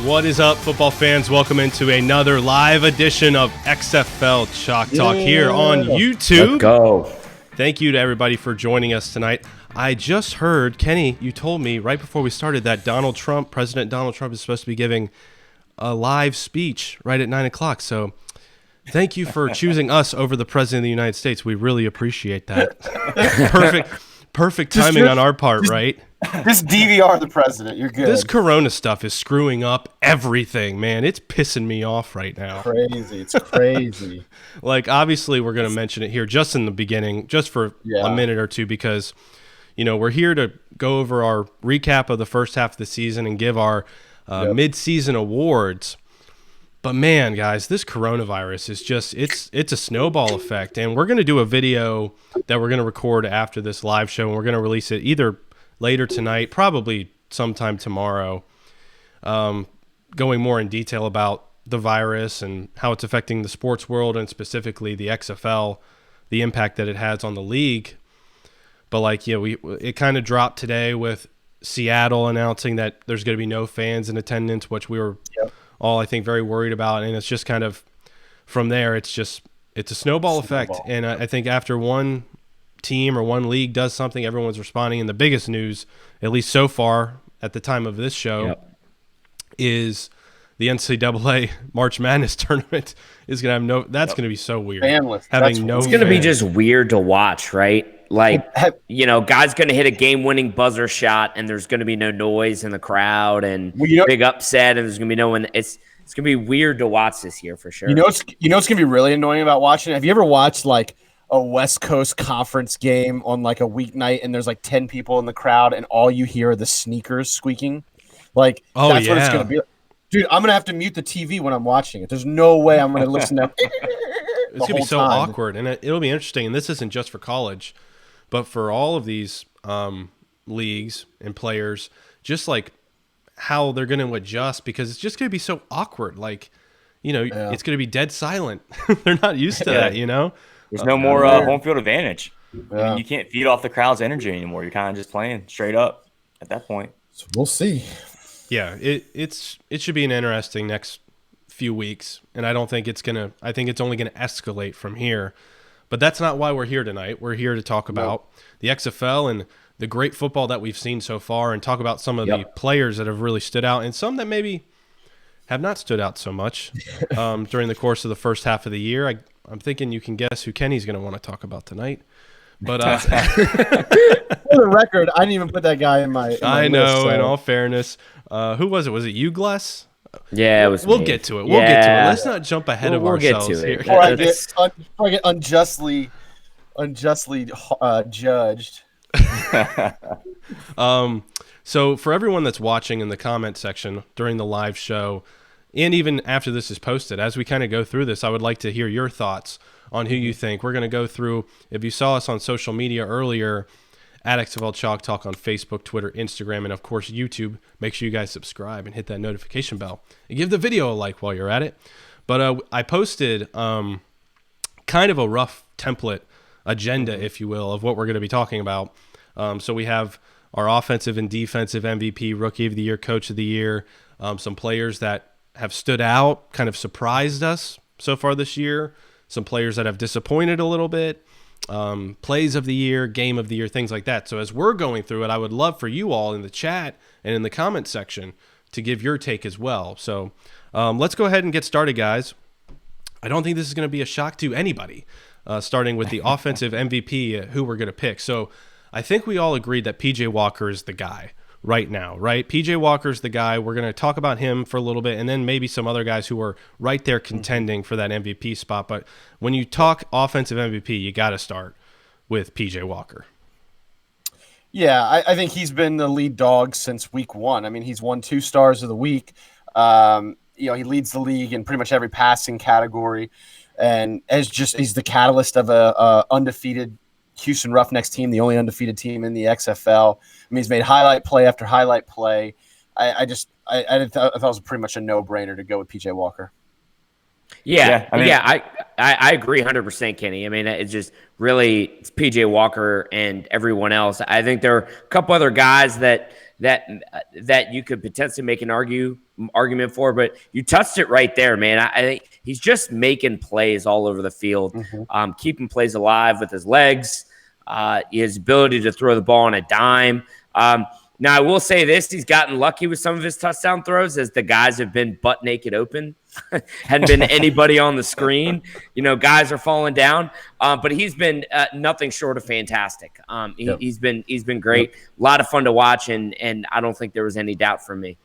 What is up, football fans? Welcome into another live edition of XFL Chalk Talk here on YouTube. Let's go. Thank you to everybody for joining us tonight. I just heard, Kenny, you told me right before we started that President Donald Trump is supposed to be giving a live speech right at 9 o'clock. So thank you for choosing us over the President of the United States. We really appreciate that. Perfect timing on our part, right? Just DVR the president. You're good. This Corona stuff is screwing up everything, man. It's pissing me off right now. It's crazy. Like, obviously, we're going to mention it here just in the beginning, just for a minute or two, because, you know, we're here to go over our recap of the first half of the season and give our mid-season awards. But, man, guys, this coronavirus is just, it's a snowball effect. And we're going to do a video that we're going to record after this live show, and we're going to release it either later tonight, probably sometime tomorrow, going more in detail about the virus and how it's affecting the sports world and specifically the XFL, the impact that it has on the league. But it kind of dropped today with Seattle announcing that there's going to be no fans in attendance, which we were all, I think, very worried about. And it's just kind of from there, it's a snowball effect. And I think after one team or one league does something, everyone's responding. And the biggest news, at least so far at the time of this show, is the NCAA March Madness tournament is going to have that's going to be so weird. Fanless. It's going to be just weird to watch, right? Like, you know, guy's going to hit a game-winning buzzer shot, and there's going to be no noise in the crowd, and big upset, and there's going to be no one. It's going to be weird to watch this year for sure. You know what's going to be really annoying about watching it? Have you ever watched like a West Coast Conference game on like a weeknight and there's like 10 people in the crowd and all you hear are the sneakers squeaking? Like, that's what it's going to be like. Dude, I'm going to have to mute the TV when I'm watching it. There's no way I'm going to listen to it's going to be so awkward, and it'll be interesting. And this isn't just for college, but for all of these leagues and players, just like how they're going to adjust, because it's just going to be so awkward. Like, you know, it's going to be dead silent. They're not used to that, you know? There's no more home field advantage. I mean, you can't feed off the crowd's energy anymore. You're kind of just playing straight up at that point. So we'll see. Yeah, it should be an interesting next few weeks, and I think it's only gonna escalate from here. But that's not why we're here tonight. We're here to talk about the XFL and the great football that we've seen so far, and talk about some of the players that have really stood out and some that maybe have not stood out so much during the course of the first half of the year. I'm thinking you can guess who Kenny's going to want to talk about tonight. But for the record, I didn't even put that guy in my I know, list, so. In all fairness. Who was it? Was it you, Gless? Yeah, it was We'll me. get to it. We'll get to it. Let's not jump ahead of ourselves get to here. it. Before I get unjustly judged. So for everyone that's watching in the comment section during the live show, and even after this is posted, as we kind of go through this, I would like to hear your thoughts on who you think. We're going to go through, if you saw us on social media earlier, at XFL Chalk Talk on Facebook, Twitter, Instagram, and of course YouTube, make sure you guys subscribe and hit that notification bell. And give the video a like while you're at it. But I posted kind of a rough template agenda, if you will, of what we're going to be talking about. So we have our offensive and defensive MVP, Rookie of the Year, Coach of the Year, some players that have stood out, kind of surprised us so far this year, some players that have disappointed a little bit, plays of the year, game of the year, things like that. So as we're going through it, I would love for you all in the chat and in the comment section to give your take as well. So let's go ahead and get started, guys. I don't think this is going to be a shock to anybody, starting with the offensive MVP, who we're going to pick. So I think we all agreed that P.J. Walker is the guy right now, right? P.J. Walker's the guy. We're going to talk about him for a little bit, and then maybe some other guys who are right there contending for that MVP spot. But when you talk offensive MVP, you got to start with P.J. Walker. Yeah, I think he's been the lead dog since week one. I mean, he's won 2 stars of the week. He leads the league in pretty much every passing category, and he's the catalyst of a undefeated Houston Roughnecks team, the only undefeated team in the XFL. I mean, he's made highlight play after highlight play. I thought it was pretty much a no-brainer to go with P.J. Walker. I agree 100%, Kenny. I mean, it's just really it's P.J. Walker and everyone else. I think there are a couple other guys that that you could potentially make an argument for. But you touched it right there, man. I think he's just making plays all over the field, keeping plays alive with his legs, his ability to throw the ball on a dime. Now, I will say this. He's gotten lucky with some of his touchdown throws as the guys have been butt naked open. Hadn't been anybody on the screen. Guys are falling down. But he's been nothing short of fantastic. He's been great. A lot of fun to watch, and I don't think there was any doubt from me.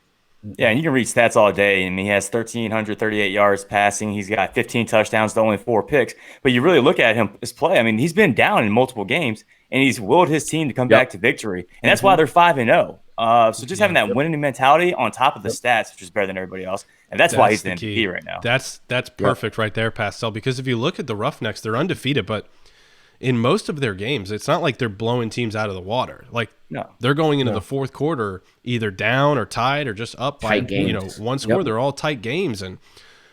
Yeah, and you can read stats all day. And he has 1,338 yards passing. He's got 15 touchdowns to only 4 picks. But you really look at his play. I mean, he's been down in multiple games, and he's willed his team to come back to victory. And that's why they're 5-0. So just having that winning mentality on top of the stats, which is better than everybody else. And that's why he's the MVP right now. That's perfect right there, Pastel, because if you look at the Roughnecks, they're undefeated, but in most of their games, it's not like they're blowing teams out of the water. Like they're going into the fourth quarter either down or tied or just up by one score. They're all tight games, and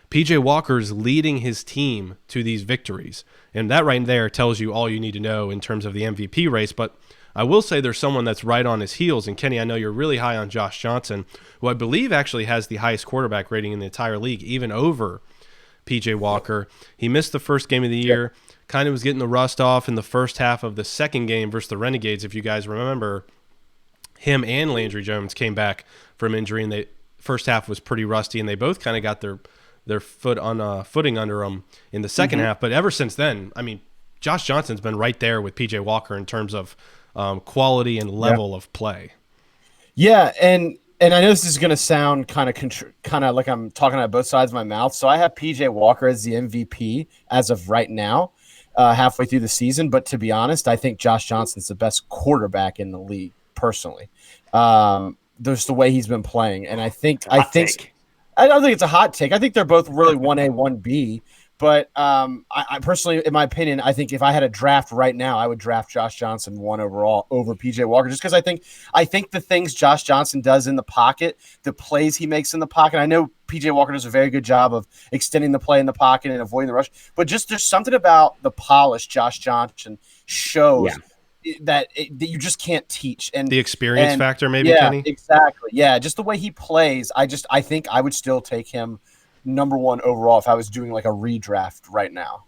PJ Walker's leading his team to these victories. And that right there tells you all you need to know in terms of the MVP race. But I will say there's someone that's right on his heels. And Kenny, I know you're really high on Josh Johnson, who I believe actually has the highest quarterback rating in the entire league, even over PJ Walker. He missed the first game of the year, kind of was getting the rust off in the first half of the second game versus the Renegades. If you guys remember, him and Landry Jones came back from injury, and the first half was pretty rusty, and they both kind of got their footing under them in the second half. But ever since then, I mean, Josh Johnson's been right there with PJ Walker in terms of quality and level of play. Yeah, and I know this is going to sound kind of like I'm talking out of both sides of my mouth. So I have PJ Walker as the MVP as of right now, halfway through the season. But to be honest, I think Josh Johnson's the best quarterback in the league, personally. There's the way he's been playing, and I don't think it's a hot take. I think they're both really 1A, 1B. But I personally, in my opinion, I think if I had a draft right now, I would draft Josh Johnson 1 overall over PJ Walker, just because I think the things Josh Johnson does in the pocket, the plays he makes in the pocket. I know PJ Walker does a very good job of extending the play in the pocket and avoiding the rush, but just there's something about the polish Josh Johnson shows. Yeah. That you just can't teach, and the experience factor, maybe. Kenny? Exactly. Yeah, just the way he plays. I think I would still take him number 1 overall if I was doing like a redraft right now.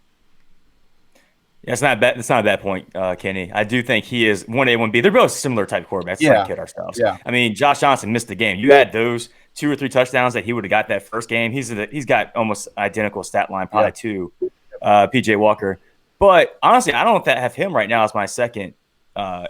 Yeah, it's not bad. It's not a bad point, Kenny. I do think he is 1A, 1B. They're both similar type quarterbacks. Yeah, let's not kid ourselves. Yeah. I mean, Josh Johnson missed the game. You had those 2 or 3 touchdowns that he would have got that first game. He's got almost identical stat line, probably to PJ Walker. But honestly, I don't have him right now as my second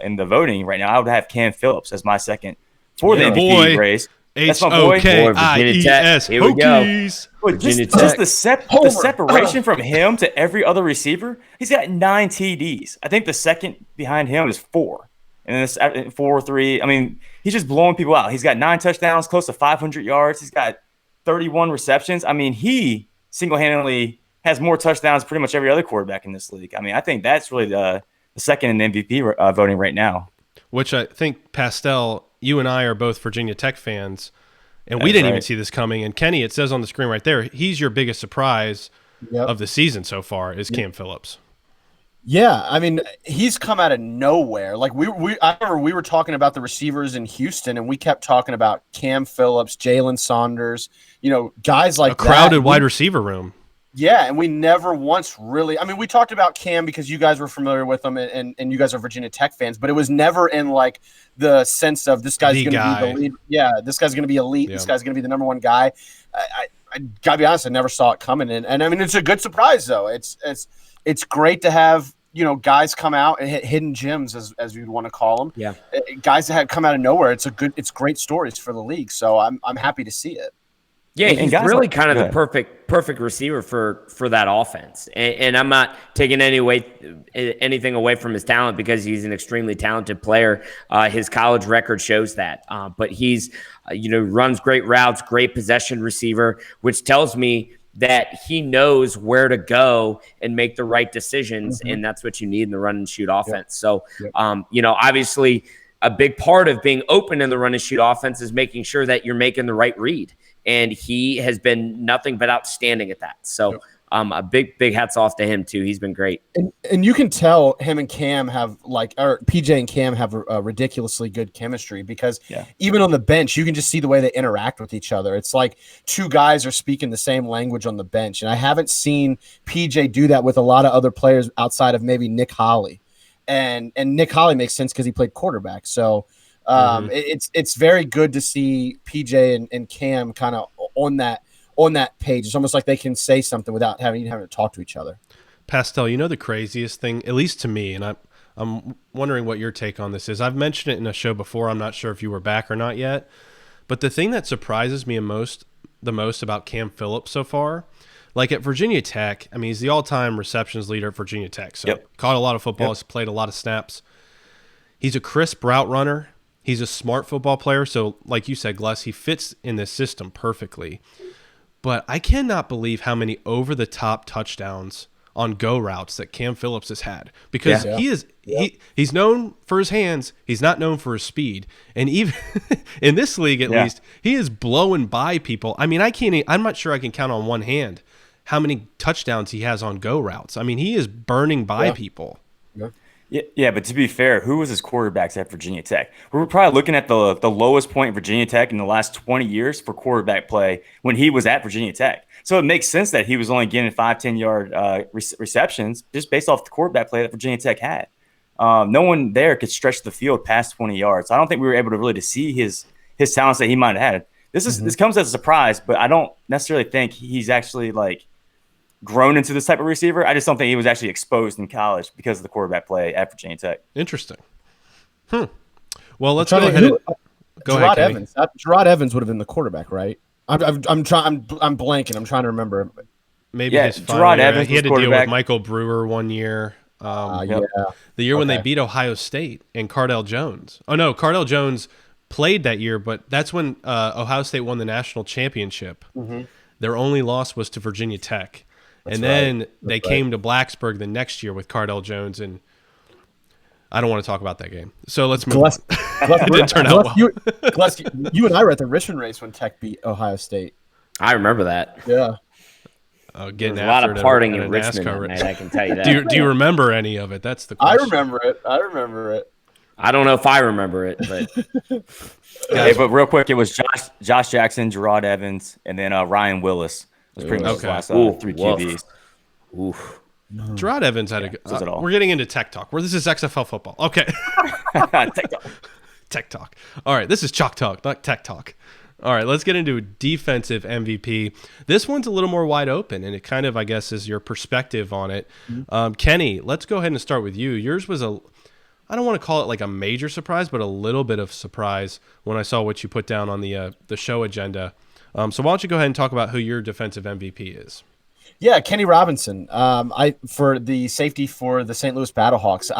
in the voting right now. I would have Cam Phillips as my second for the MVP race. That's my boy. Virginia Tech. Here we go. But just the separation from him to every other receiver, he's got 9 TDs. I think the second behind him is 4. And then this 4 or 3. I mean, he's just blowing people out. He's got 9 touchdowns, close to 500 yards. He's got 31 receptions. I mean, he single-handedly has more touchdowns than pretty much every other quarterback in this league. I mean, I think that's really the second in MVP voting right now. Which I think, Pastel, you and I are both Virginia Tech fans, and we didn't even see this coming. And Kenny, it says on the screen right there, he's your biggest surprise of the season so far is Cam Phillips. Yeah, I mean, he's come out of nowhere. Like I remember we were talking about the receivers in Houston, and we kept talking about Cam Phillips, Jalen Saunders, guys like that. A crowded wide receiver room. Yeah, and we never once really – I mean, we talked about Cam because you guys were familiar with him and you guys are Virginia Tech fans, but it was never in, like, the sense of this guy's going to be the lead. Yeah, this guy's going to be elite. Yeah. This guy's going to be the number 1 guy. I got to be honest, I never saw it coming. And I mean, it's a good surprise, though. It's great to have, guys come out and hit hidden gems, as you'd want to call them. Yeah. Guys that have come out of nowhere. It's great stories for the league, so I'm happy to see it. Yeah, he's really kind of the perfect receiver for that offense. And I'm not taking anything away from his talent because he's an extremely talented player. His college record shows that. But he's, runs great routes, great possession receiver, which tells me that he knows where to go and make the right decisions. Mm-hmm. And that's what you need in the run and shoot offense. So, obviously a big part of being open in the run and shoot offense is making sure that you're making the right read. And he has been nothing but outstanding at that. So a big hats off to him too. He's been great. And you can tell him and Cam have or PJ and Cam have a ridiculously good chemistry because even on the bench, you can just see the way they interact with each other. It's like two guys are speaking the same language on the bench. And I haven't seen PJ do that with a lot of other players outside of maybe Nick Holley. And Nick Holley makes sense because he played quarterback. So it's very good to see PJ and Cam kind of on that page. It's almost like they can say something without having to talk to each other. Pastel, the craziest thing, at least to me, and I'm wondering what your take on this is. I've mentioned it in a show before. I'm not sure if you were back or not yet. But the thing that surprises me the most about Cam Phillips so far, like at Virginia Tech, I mean, he's the all-time receptions leader at Virginia Tech. So caught a lot of footballs, played a lot of snaps. He's a crisp route runner. He's a smart football player. So like you said, Gless, he fits in this system perfectly. But I cannot believe how many over-the-top touchdowns on go routes that Cam Phillips has had, because he's known for his hands. He's not known for his speed. And even in this league, at least, he is blowing by people. I mean, I'm not sure I can count on one hand how many touchdowns he has on go routes. I mean, he is burning by people. Yeah, but to be fair, who was his quarterbacks at Virginia Tech? We're probably looking at the lowest point in Virginia Tech in the last 20 years for quarterback play when he was at Virginia Tech. So it makes sense that he was only getting 5-10 yard receptions just based off the quarterback play that Virginia Tech had. No one there could stretch the field past 20 yards. So I don't think we were able to really see his talents that he might have had. This comes as a surprise, but I don't necessarily think he's actually grown into this type of receiver. I just don't think he was actually exposed in college because of the quarterback play at Virginia Tech. Interesting. Well, let's go ahead. Gerard Evans. Gerard Evans would have been the quarterback, right? I'm blanking. I'm trying to remember. Maybe his Gerard Evans. He had to deal with Michael Brewer one year. The year when they beat Ohio State and Cardell Jones. Oh no, Cardell Jones played that year, but that's when Ohio State won the national championship. Their only loss was to Virginia Tech. And then they came to Blacksburg the next year with Cardell Jones, and I don't want to talk about that game. So let's move on. It didn't turn out well. You and I were at the Richmond race when Tech beat Ohio State. I remember that. Yeah. Getting a lot of partying in Richmond that night, I can tell you that. Do you remember any of it? That's the question. I remember it. I don't know if I remember it, but but real quick, it was Josh Jackson, Gerard Evans, and then Ryan Willis. It was pretty much the last 3 QBs. Oof. Gerard Evans had a good. We're getting into tech talk. This is XFL football. Okay. Tech talk. All right. This is Chalk Talk, not tech talk. All right. Let's get into defensive MVP. This one's a little more wide open, and it kind of, I guess, is your perspective on it. Kenny, let's go ahead and start with you. Yours was I don't want to call it like a major surprise, but a little bit of surprise when I saw what you put down on the show agenda. So why don't you go ahead and talk about who your defensive MVP is? Yeah, Kenny Robinson. For the safety for the St. Louis Battlehawks.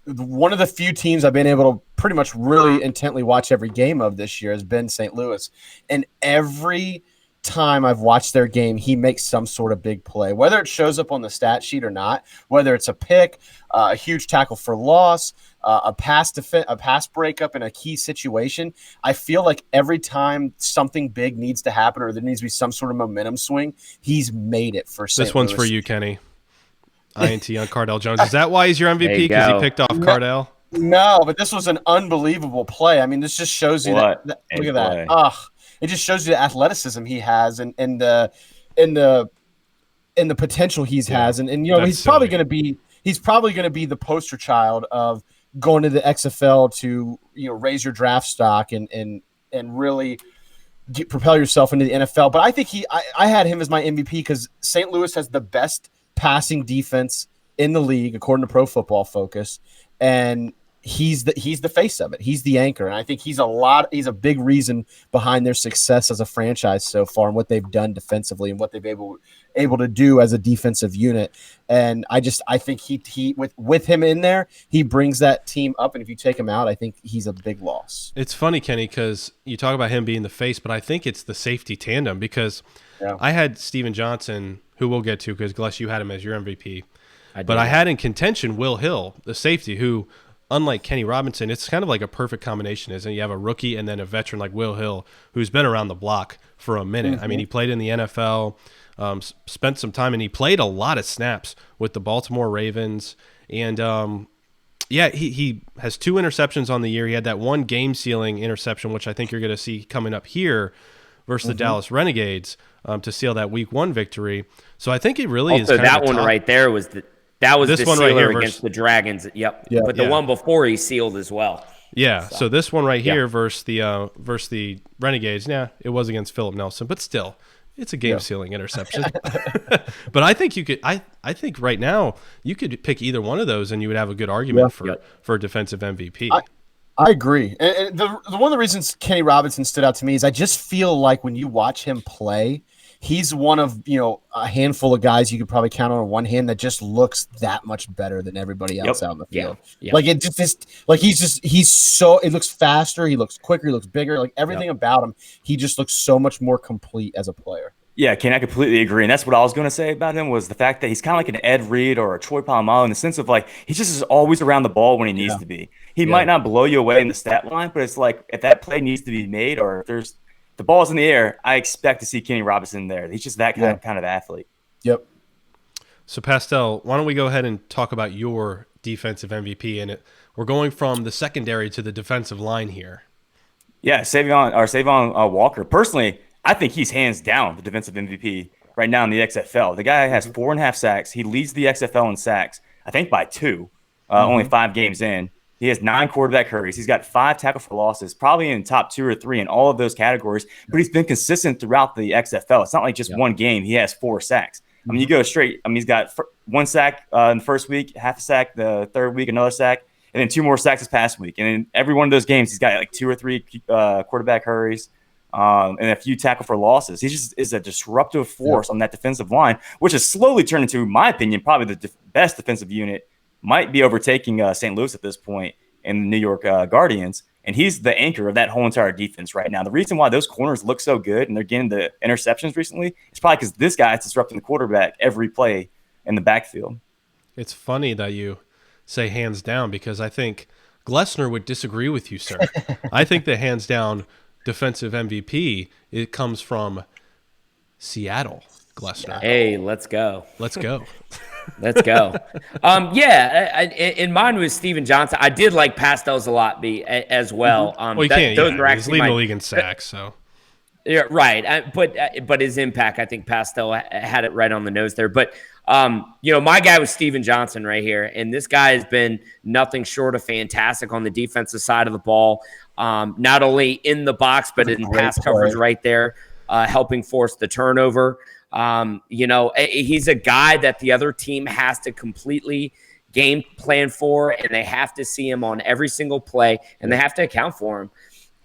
One of the few teams I've been able to pretty much really intently watch every game of this year has been St. Louis. And every time I've watched their game, he makes some sort of big play, whether it shows up on the stat sheet or not, whether it's a pick, a huge tackle for loss, a pass breakup in a key situation. I feel like every time something big needs to happen or there needs to be some sort of momentum swing, he's made it for St. Louis. This one's for you, Kenny. INT on Cardell Jones. Is that why he's your MVP? Because he picked off Cardell? No, but this was an unbelievable play. I mean, this just shows you that. Look at that. It just shows you the athleticism he has and the potential he has. And he's probably going to be the poster child of going to the XFL to raise your draft stock and really propel yourself into the NFL. But I think I had him as my MVP because St. Louis has the best passing defense in the league according to Pro Football Focus, and he's the face of it. He's the anchor, and I think he's a big reason behind their success as a franchise so far and what they've done defensively and what they've able to do as a defensive unit. And I think he with him in there, he brings that team up, and if you take him out, I think he's a big loss. It's funny, Kenny, because you talk about him being the face, but I think it's the safety tandem because I had Steven Johnson, who we'll get to because Gless, you had him as your MVP. I had in contention Will Hill, the safety, who unlike Kenny Robinson, it's kind of like a perfect combination, isn't it? You have a rookie and then a veteran like Will Hill, who's been around the block for a minute. I mean, he played in the NFL, spent some time, and he played a lot of snaps with the Baltimore Ravens. And, he has 2 interceptions on the year. He had that one game-sealing interception, which I think you're going to see coming up here versus the Dallas Renegades to seal that Week 1 victory. So I think it really is. Also, that one right there was the one sealer right here against the Dragons. Yep. But the one before he sealed as well. Yeah. So this one right here versus the Renegades. Yeah, it was against Philip Nelson, but still, it's a game-sealing interception. But I think you could. I think right now you could pick either one of those, and you would have a good argument for defensive MVP. I agree. And one of the reasons Kenny Robinson stood out to me is I just feel like when you watch him play, he's one of, a handful of guys you could probably count on one hand that just looks that much better than everybody else out in the field. Like it just it looks faster. He looks quicker. He looks bigger. Like everything about him, he just looks so much more complete as a player. Yeah, Ken, I completely agree. And that's what I was going to say about him was the fact that he's kind of like an Ed Reed or a Troy Polamalu in the sense of like he just is always around the ball when he needs to be. He might not blow you away in the stat line, but it's like if that play needs to be made or if there's the ball's in the air, I expect to see Kenny Robinson there. He's just that kind of athlete. Yep. So, Pastel, why don't we go ahead and talk about your defensive MVP? And we're going from the secondary to the defensive line here. Yeah, Savon Walker. Personally, I think he's hands down the defensive MVP right now in the XFL. The guy has 4.5 sacks. He leads the XFL in sacks, I think by 2, only 5 games in. He has 9 quarterback hurries. He's got 5 tackle for losses, probably in top 2 or 3 in all of those categories. But he's been consistent throughout the XFL. It's not like just one game. He has 4 sacks. I mean, you go straight. I mean, he's got 1 sack in the first week, half a sack the third week, another sack, and then 2 more sacks this past week. And in every one of those games, he's got like 2 or 3 quarterback hurries. And a few tackle for losses. He just is a disruptive force on that defensive line, which has slowly turned into, in my opinion, probably the best defensive unit. Might be overtaking St. Louis at this point in the New York Guardians. And he's the anchor of that whole entire defense right now. The reason why those corners look so good and they're getting the interceptions recently is probably because this guy is disrupting the quarterback every play in the backfield. It's funny that you say hands down because I think Glessner would disagree with you, sir. I think the hands down defensive MVP, it comes from Seattle, Glessner. Hey, let's go. Let's go. Let's go. In mine was Steven Johnson. I did like Pastel's a lot as well. Well, you can't. He's leading the league in sacks, so. Yeah, right. But his impact, I think Pastel had it right on the nose there. But my guy was Steven Johnson right here, and this guy has been nothing short of fantastic on the defensive side of the ball. Not only in the box, but in pass coverage right there, helping force the turnover. He's a guy that the other team has to completely game plan for, and they have to see him on every single play, and they have to account for him.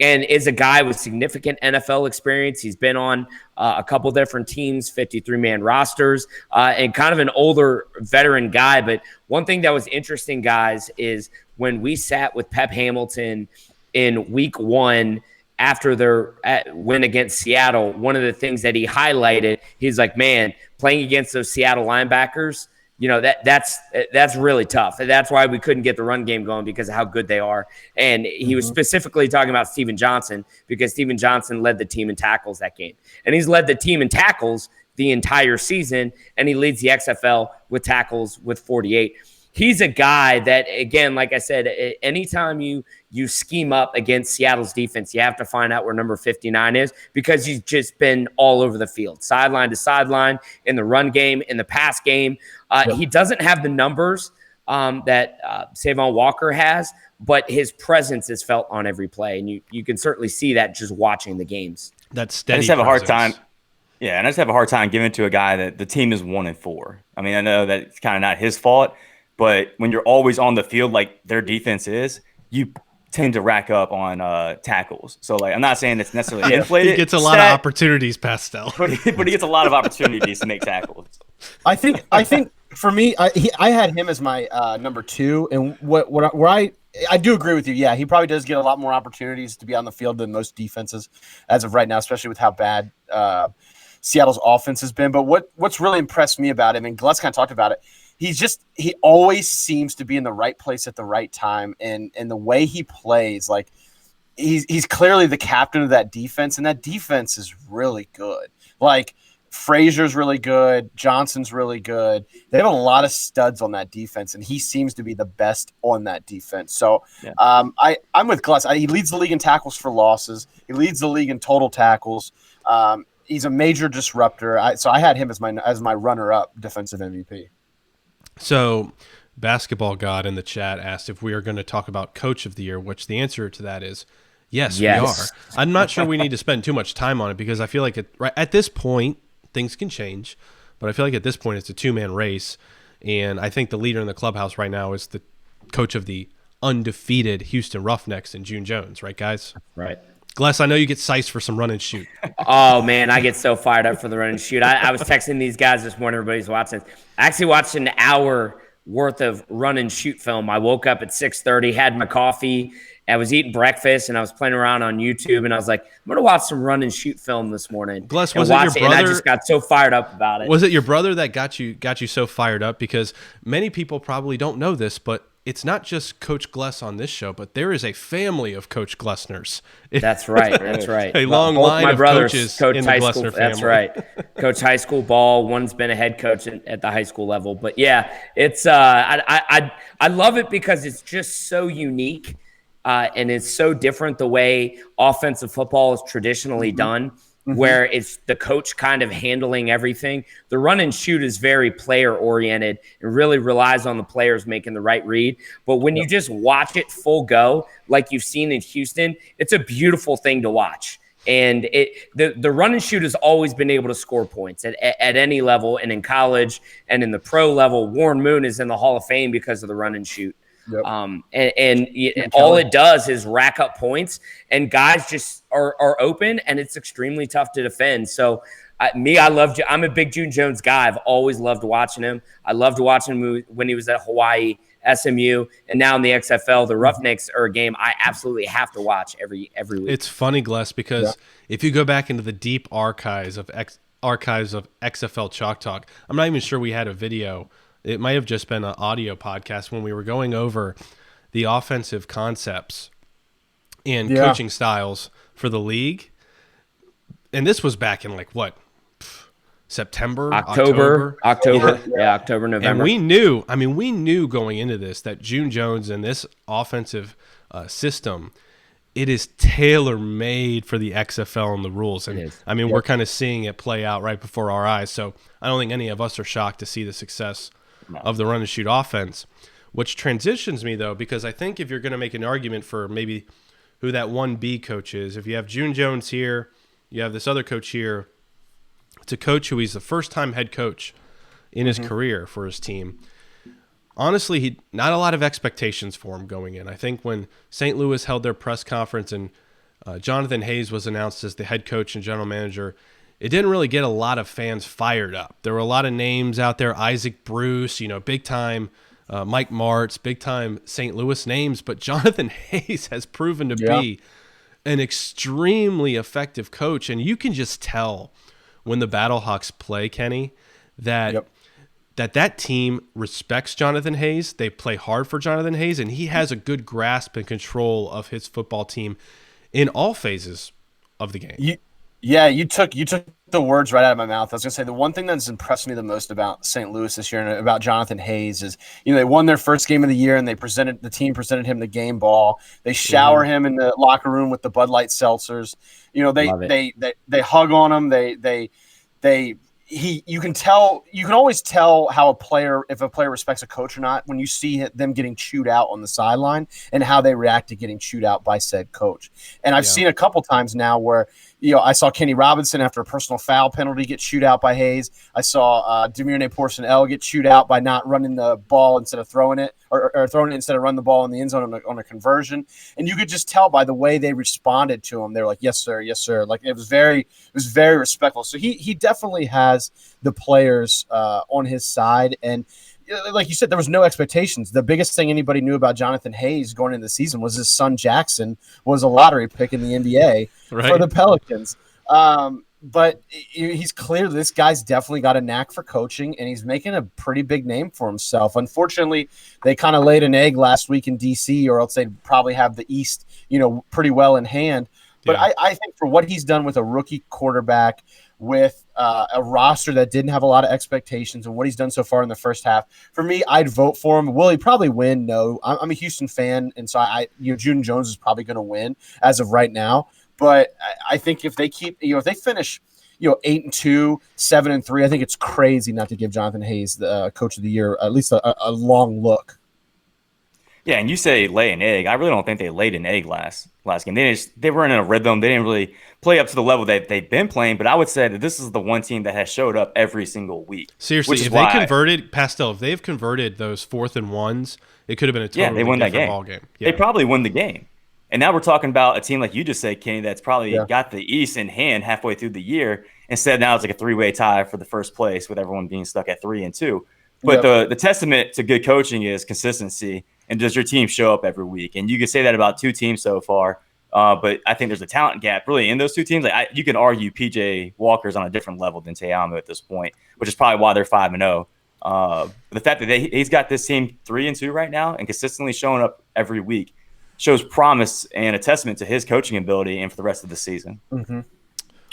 And is a guy with significant NFL experience. He's been on a couple different teams, 53-man rosters, and kind of an older veteran guy. But one thing that was interesting, guys, is when we sat with Pep Hamilton in Week 1 after their win against Seattle, one of the things that he highlighted, he's like, man, playing against those Seattle linebackers, that's really tough. And that's why we couldn't get the run game going because of how good they are. And he was specifically talking about Steven Johnson because Steven Johnson led the team in tackles that game. And he's led the team in tackles the entire season, and he leads the XFL with tackles with 48. He's a guy that, again, like I said, anytime you scheme up against Seattle's defense, you have to find out where number 59 is because he's just been all over the field, sideline to sideline, in the run game, in the pass game. He doesn't have the numbers that Savon Walker has, but his presence is felt on every play, and you can certainly see that just watching the games. That's steady. I just have a hard time. Yeah, and I just have a hard time giving it to a guy that the team is 1-4. I mean, I know that it's kind of not his fault, but when you're always on the field like their defense is, you tend to rack up on tackles. So, like, I'm not saying it's necessarily inflated. He gets a lot of opportunities, Pastel. But he gets a lot of opportunities to make tackles. I think for me, I had him as my number 2, and where I do agree with you. Yeah, he probably does get a lot more opportunities to be on the field than most defenses as of right now, especially with how bad Seattle's offense has been. But what's really impressed me about him, and Glutz kind of talked about it, he always seems to be in the right place at the right time, and the way he plays, like he's clearly the captain of that defense, and that defense is really good. Like Frazier's really good, Johnson's really good. They have a lot of studs on that defense, and he seems to be the best on that defense. So I'm with Gless. He leads the league in tackles for losses. He leads the league in total tackles. He's a major disruptor. So I had him as my runner-up defensive MVP. So Basketball God in the chat asked if we are going to talk about Coach of the Year, which the answer to that is yes. We are. I'm not sure we need to spend too much time on it because I feel like at this point, things can change, but I feel like at this point it's a two-man race, and I think the leader in the clubhouse right now is the coach of the undefeated Houston Roughnecks and June Jones, right, guys? Right. Gless, I know you get sized for some run and shoot. Oh, man, I get so fired up for the run and shoot. I was texting these guys this morning. Everybody's watching. I actually watched an hour worth of run and shoot film. I woke up at 6:30, had my coffee, I was eating breakfast, and I was playing around on YouTube, and I was like, I'm going to watch some run and shoot film this morning. Gless, was it your brother? And I just got so fired up about it. Was it your brother that got you so fired up? Because many people probably don't know this, but it's not just Coach Gless on this show, but there is a family of Coach Glessners. That's right. That's right. A long line of coaches coach in the Glessner family. That's right. Coach high school ball. One's been a head coach at the high school level. But yeah, it's I love it because it's just so unique. And it's so different the way offensive football is traditionally done, where it's the coach kind of handling everything. The run and shoot is very player oriented and really relies on the players making the right read. But when you just watch it full go, like you've seen in Houston, it's a beautiful thing to watch. And the run and shoot has always been able to score points at any level, and in college and in the pro level. Warren Moon is in the Hall of Fame because of the run and shoot. Yep. And all it does is rack up points, and guys just are open, and it's extremely tough to defend. So I'm a big June Jones guy. I've always loved watching him. I loved watching him when he was at Hawaii, SMU, and now in the XFL. The Roughnecks are a game I absolutely have to watch every week. It's funny, Gless, because if you go back into the deep archives of XFL Chalk Talk, I'm not even sure we had a video. It might have just been an audio podcast when we were going over the offensive concepts and coaching styles for the league. And this was back in September, October, November. And we knew going into this that June Jones and this offensive system, it is tailor-made for the XFL and the rules. And we're kind of seeing it play out right before our eyes. So I don't think any of us are shocked to see the success of the run and shoot offense, which transitions me though, because I think if you're going to make an argument for maybe who that 1B coach is, if you have June Jones here, you have this other coach here, it's a coach who he's the first time head coach in his career for his team. Honestly, not a lot of expectations for him going in. I think when St. Louis held their press conference and Jonathan Hayes was announced as the head coach and general manager, it didn't really get a lot of fans fired up. There were a lot of names out there, Isaac Bruce, big time Mike Martz, big time St. Louis names, but Jonathan Hayes has proven to be an extremely effective coach. And you can just tell when the Battlehawks play, Kenny, that team respects Jonathan Hayes. They play hard for Jonathan Hayes, and he has a good grasp and control of his football team in all phases of the game. You took the words right out of my mouth. I was going to say the one thing that's impressed me the most about St. Louis this year and about Jonathan Hayes is, they won their first game of the year and the team presented him the game ball. They shower him in the locker room with the Bud Light seltzers. They hug on him. You can always tell if a player respects a coach or not when you see them getting chewed out on the sideline and how they react to getting chewed out by said coach. And I've seen a couple times now where, I saw Kenny Robinson after a personal foul penalty get chewed out by Hayes. I saw Demirne Porson-El get chewed out by not running the ball instead of throwing it or throwing it instead of running the ball in the end zone on a conversion. And you could just tell by the way they responded to him. They were like, yes, sir. Yes, sir. Like it was very respectful. So he definitely has the players on his side. And like you said, there was no expectations. The biggest thing anybody knew about Jonathan Hayes going into the season was his son Jackson was a lottery pick in the NBA for the Pelicans. but he's clear this guy's definitely got a knack for coaching, and he's making a pretty big name for himself. Unfortunately, they kind of laid an egg last week in DC, or else they'd probably have the East, pretty well in hand. But yeah. I think for what he's done with a rookie quarterback, with a roster that didn't have a lot of expectations, and what he's done so far in the first half, for me, I'd vote for him. Will he probably win? No. I'm a Houston fan, and so June Jones is probably going to win as of right now. But I think if they keep, if they finish, 8-2, 7-3, I think it's crazy not to give Jonathan Hayes the Coach of the Year at least a long look. Yeah, and you say lay an egg. I really don't think they laid an egg last game. They weren't in a rhythm. They didn't really play up to the level that they've been playing. But I would say that this is the one team that has showed up every single week. Seriously, if they converted Pastel, if they've converted those 4th and 1s, it could have been a totally different ball game. Yeah. They probably win the game. And now we're talking about a team like you just said, Kenny, that's probably got the East in hand halfway through the year. Instead, now it's like a 3-way tie for the first place with everyone being stuck at 3-2. But the testament to good coaching is consistency. And does your team show up every week? And you can say that about 2 teams so far. But I think there's a talent gap really in those 2 teams. You can argue PJ Walker's on a different level than Te'amu at this point, which is probably why they're 5-0. The fact that he's got this team 3-2 right now and consistently showing up every week shows promise and a testament to his coaching ability and for the rest of the season. Mm-hmm.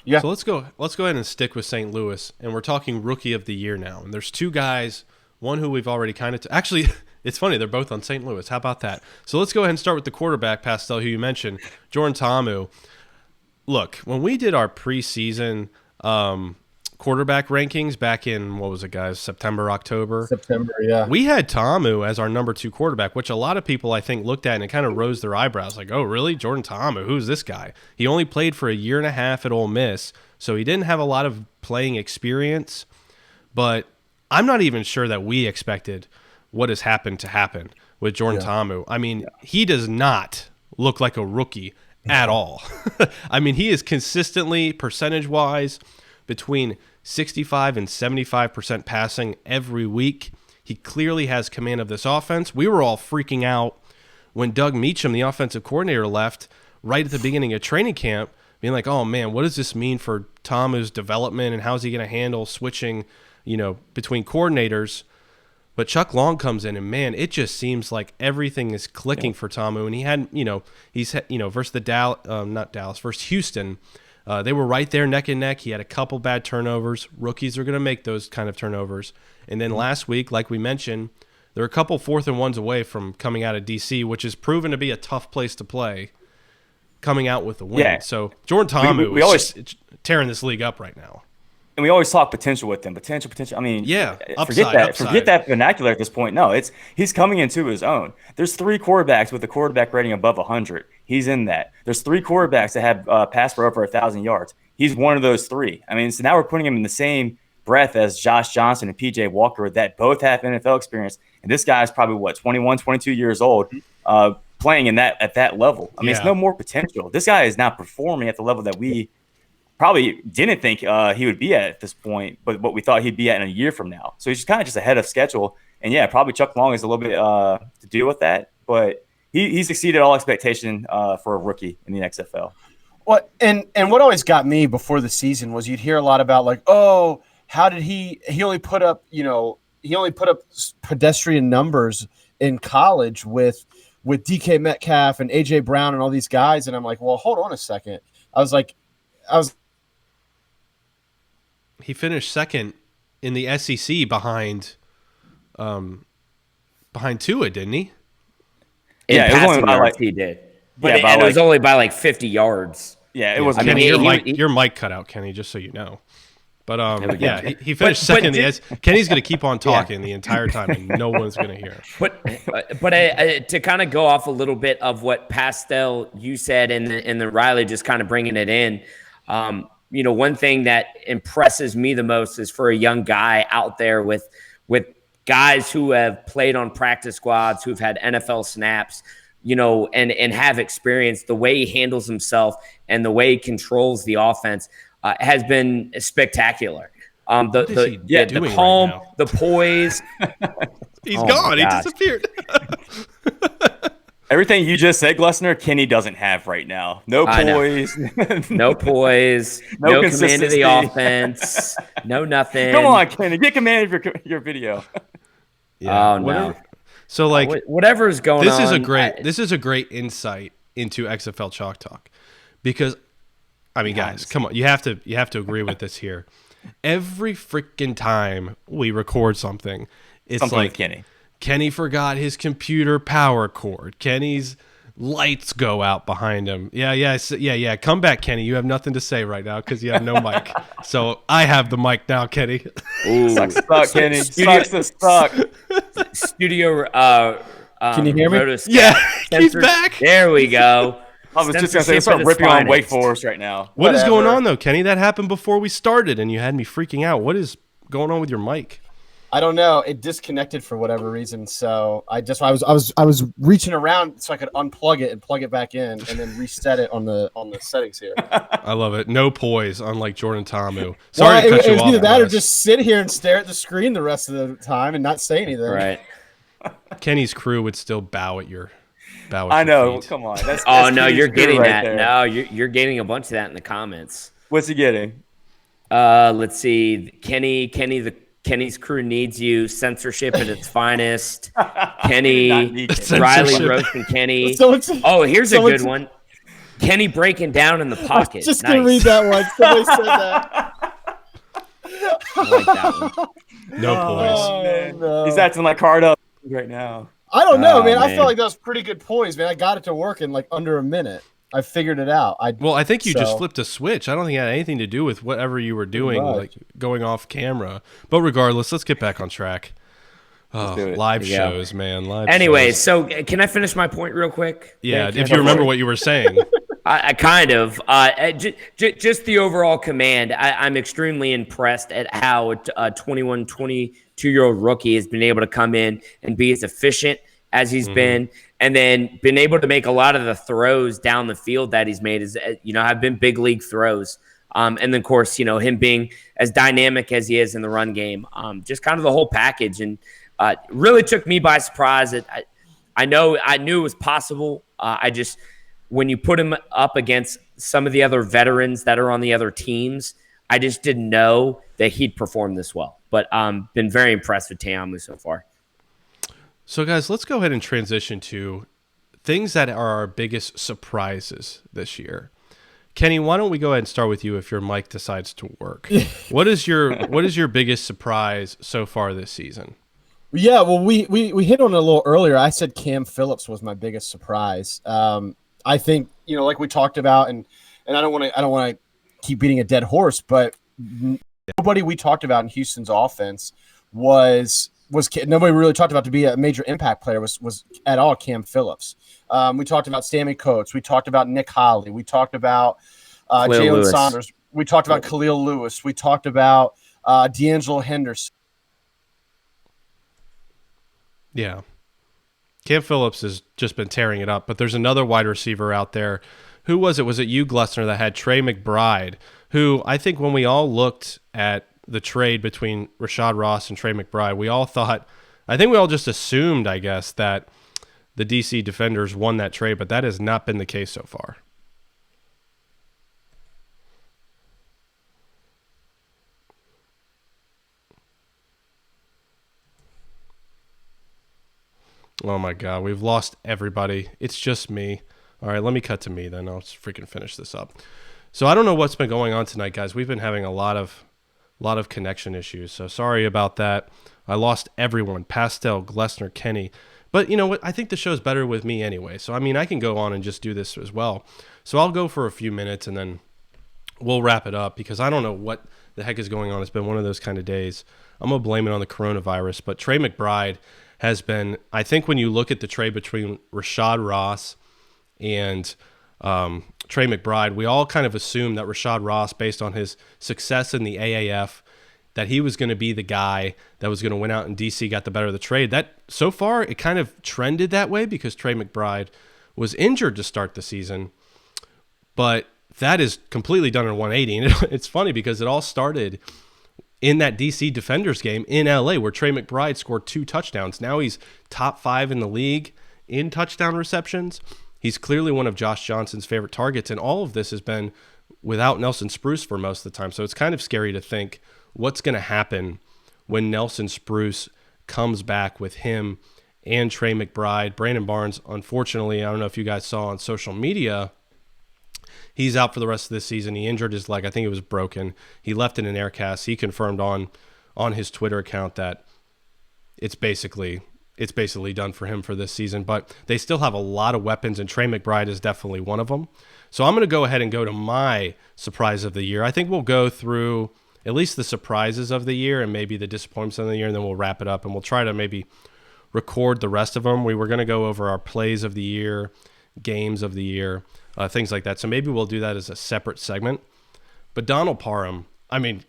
Yeah. So let's go ahead and stick with St. Louis, and we're talking Rookie of the Year now. And there's 2 guys, one who we've already kind of actually. It's funny, they're both on St. Louis. How about that? So let's go ahead and start with the quarterback, Pastel, who you mentioned, Jordan Ta'amu. Look, when we did our preseason quarterback rankings back in, what was it, guys, September, yeah. We had Ta'amu as our number 2 quarterback, which a lot of people, I think, looked at and it kind of rose their eyebrows. Like, oh, really? Jordan Ta'amu? Who's this guy? He only played for a year and a half at Ole Miss, so he didn't have a lot of playing experience. But I'm not even sure that we expected what has happened to happen with Jordan Ta'amu. I mean, he does not look like a rookie at all. I mean, he is consistently, percentage-wise, between 65 and 75% passing every week. He clearly has command of this offense. We were all freaking out when Doug Meacham, the offensive coordinator, left right at the beginning of training camp, being like, oh, man, what does this mean for Ta'amu's development and how's he going to handle switching, between coordinators? But Chuck Long comes in, and man, it just seems like everything is clicking for Ta'amu. And he had, versus versus Houston, they were right there neck and neck. He had a couple bad turnovers. Rookies are going to make those kind of turnovers. And then last week, like we mentioned, they're a couple 4th and 1s away from coming out of DC, which is proven to be a tough place to play, coming out with a win. Yeah. So Jordan Ta'amu is always tearing this league up right now. And we always talk potential with him. Potential. I mean, upside. Forget that vernacular at this point. No, he's coming into his own. There's 3 quarterbacks with a quarterback rating above 100. He's in that. There's 3 quarterbacks that have passed for over 1,000 yards. He's one of those 3. I mean, so now we're putting him in the same breath as Josh Johnson and PJ Walker that both have NFL experience. And this guy's probably, 21, 22 years old, playing at that level. I mean, it's no more potential. This guy is now performing at the level that we probably didn't think he would be at this point, but what we thought he'd be at in a year from now. So he's just kind of just ahead of schedule. And yeah, probably Chuck Long is a little bit to deal with that, but he's exceeded all expectation for a rookie in the XFL. Well, and what always got me before the season was you'd hear a lot about like, oh, how did he only put up, pedestrian numbers in college with DK Metcalf and AJ Brown and all these guys. And I'm like, well, hold on a second. He finished second in the SEC behind Tua, didn't he? It was only by he did. But it was only by 50 yards. Yeah, it was. Kenny, your mic cut out, Kenny, just so you know. But he finished second in the SEC. Kenny's going to keep on talking the entire time, and no one's going to hear. But to kind of go off a little bit of what Pastel you said, and then Riley just kind of bringing it in. One thing that impresses me the most is for a young guy out there with guys who have played on practice squads, who've had NFL snaps, and have experience, the way he handles himself and the way he controls the offense has been spectacular. The calm, the poise. He's gone. He disappeared. Everything you just said, Glessner, Kenny doesn't have right now. No poise. No poise. No command of the offense. No nothing. Come on, Kenny. Get command of your video. Yeah. Oh, no. So, like, whatever's going this on. This is a great insight into XFL Chalk Talk because, I mean, guys, come on. You have to agree with this here. Every freaking time we record something, it's like Kenny forgot his computer power cord. Kenny's lights go out behind him. Yeah. Come back, Kenny. You have nothing to say right now because you have no mic. So I have the mic now, Kenny. Ooh. Sucks to suck, Kenny. Sucks to suck. Studio. Can you hear me? Yeah, he's back. There we go. I was just going to say, start ripping on Wake Forest right now. What is going on, though, Kenny? That happened before we started, and you had me freaking out. What is going on with your mic? I don't know. It disconnected for whatever reason. So I was reaching around so I could unplug it and plug it back in, and then reset it on the settings here. I love it. No poise, unlike Jordan Tamu. Sorry to cut you off. Either that or just sit here and stare at the screen the rest of the time and not say anything. Right. Kenny's crew would still bow at your. I know. Come on. That's no, you're getting that. There. No, you're getting a bunch of that in the comments. What's he getting? Let's see. Kenny's crew needs you. Censorship at its finest. Kenny, Riley roasting Kenny. Here's a good one. Kenny breaking down in the pocket. I was just gonna read that one. Somebody said that. I like that one. No poise. No. He's acting like hard up right now. I don't know, man. I feel like that was pretty good poise, man. I got it to work in like under a minute. I figured it out. I think you just flipped a switch. I don't think it had anything to do with whatever you were doing, like going off camera. But regardless, let's get back on track. Live shows, man. Anyway, so can I finish my point real quick? Yeah, if you remember what you were saying. I kind of. Just the overall command. I'm extremely impressed at how a 21, 22-year-old rookie has been able to come in and be as efficient as he's been, and then been able to make a lot of the throws down the field that he's made have been big league throws. And then, of course, him being as dynamic as he is in the run game, just kind of the whole package. And really took me by surprise. I knew it was possible. When you put him up against some of the other veterans that are on the other teams, I just didn't know that he'd perform this well. But been very impressed with Tamu so far. So, guys, let's go ahead and transition to things that are our biggest surprises this year. Kenny, why don't we go ahead and start with you if your mic decides to work? What is your biggest surprise so far this season? Yeah, well, we hit on it a little earlier. I said Cam Phillips was my biggest surprise. I think, like we talked about, and I don't want to keep beating a dead horse, but nobody we talked about in Houston's offense was nobody really talked about to be a major impact player was at all Cam Phillips. We talked about Sammy Coates. We talked about Nick Holly. We talked about Jalen Saunders. We talked about Khalil Lewis. We talked about D'Angelo Henderson. Yeah. Cam Phillips has just been tearing it up, but there's another wide receiver out there. Who was it? Was it you, Glessner, that had Trey McBride, who I think when we all looked at the trade between Rashad Ross and Trey McBride, we all just assumed, I guess, that the DC Defenders won that trade, but that has not been the case so far. Oh my God, we've lost everybody. It's just me. All right, let me cut to me then. I'll just freaking finish this up. So I don't know what's been going on tonight, guys. We've been having a lot of connection issues. So sorry about that. I lost everyone. Pastel, Glessner, Kenny. But you know what? I think the show's better with me anyway. So I mean, I can go on and just do this as well. So I'll go for a few minutes and then we'll wrap it up because I don't know what the heck is going on. It's been one of those kind of days. I'm going to blame it on the coronavirus. But Trey McBride has been, I think when you look at the trade between Rashad Ross and Trey McBride, we all kind of assumed that Rashad Ross, based on his success in the AAF, that he was going to be the guy that was going to win out, and DC got the better of the trade. That so far it kind of trended that way because Trey McBride was injured to start the season, but that is completely done in 180. And it's funny because it all started in that DC Defenders game in LA where Trey McBride scored 2 touchdowns. Now he's top 5 in the league in touchdown receptions. He's clearly one of Josh Johnson's favorite targets, and all of this has been without Nelson Spruce for most of the time. So it's kind of scary to think what's going to happen when Nelson Spruce comes back with him and Trey McBride. Brandon Barnes, unfortunately, I don't know if you guys saw on social media, he's out for the rest of this season. He injured his leg. I think it was broken. He left in an air cast. He confirmed on his Twitter account that it's basically done for him for this season. But they still have a lot of weapons, and Trey McBride is definitely one of them. So I'm going to go ahead and go to my surprise of the year. I think we'll go through at least the surprises of the year and maybe the disappointments of the year, and then we'll wrap it up, and we'll try to maybe record the rest of them. We were going to go over our plays of the year, games of the year, things like that. So maybe we'll do that as a separate segment. But Donald Parham, I mean,